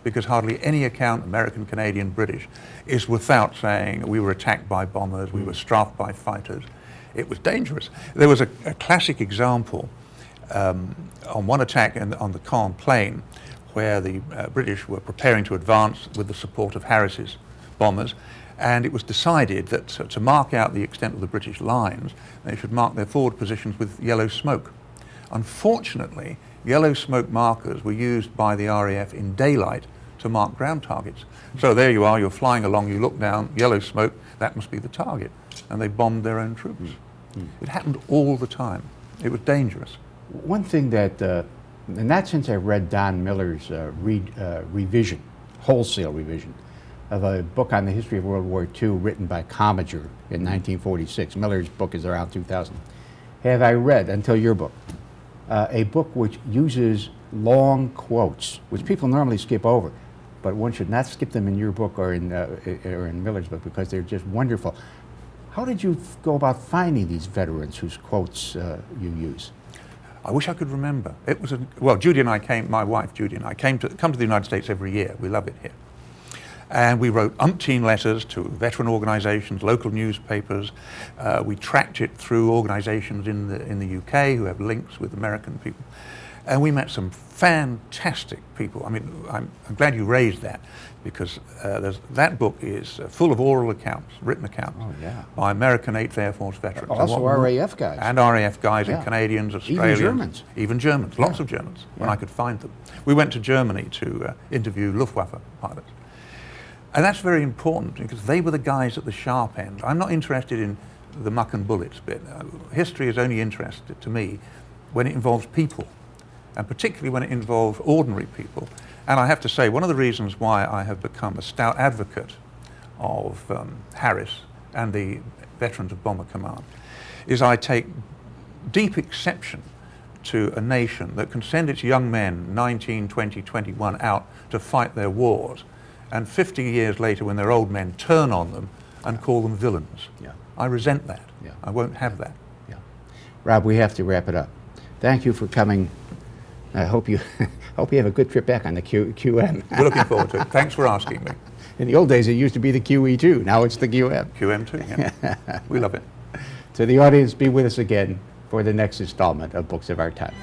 because hardly any account, American, Canadian, British, is without saying we were attacked by bombers, we were strafed by fighters. It was dangerous. There was a classic example on one attack on the Caen Plain, where the British were preparing to advance with the support of Harris's bombers, and it was decided that to mark out the extent of the British lines, they should mark their forward positions with yellow smoke. Unfortunately, yellow smoke markers were used by the RAF in daylight to mark ground targets. So there you are, you're flying along, you look down, yellow smoke, that must be the target. And they bombed their own troops. It happened all the time. It was dangerous. One thing that, and not since I read Don Miller's revision, wholesale revision, of a book on the history of World War II written by Commager in 1946. Miller's book is around 2000. Have I read, until your book, a book which uses long quotes, which people normally skip over, but one should not skip them in your book or in Miller's book, because they're just wonderful. How did you go about finding these veterans whose quotes you use? I wish I could remember. It was well, Judy and I came, my wife Judy and I come to the United States every year. We love it here. And we wrote umpteen letters to veteran organizations, local newspapers. We tracked it through organizations in the UK who have links with American people. And we met some fantastic people. I mean, I'm glad you raised that, because that book is full of oral accounts, written accounts, by American 8th Air Force veterans. Also RAF guys. And RAF guys and Canadians, Australians. Even Germans, lots of Germans, when I could find them. We went to Germany to interview Luftwaffe pilots. And that's very important, because they were the guys at the sharp end. I'm not interested in the muck and bullets bit. History is only interested to me when it involves people, and particularly when it involves ordinary people. And I have to say, one of the reasons why I have become a stout advocate of Harris and the Veterans of Bomber Command is I take deep exception to a nation that can send its young men, 19, 20, 21, out to fight their wars, and 50 years later, when they're old men, turn on them and call them villains. I resent that. I won't have that. Rob, we have to wrap it up. Thank you for coming. I hope you hope you have a good trip back on the QM. We're looking forward to it. Thanks for asking me. In the old days, it used to be the QE2. Now it's the QM. QM2, yeah. We love it. To the audience, be with us again for the next installment of Books of Our Time.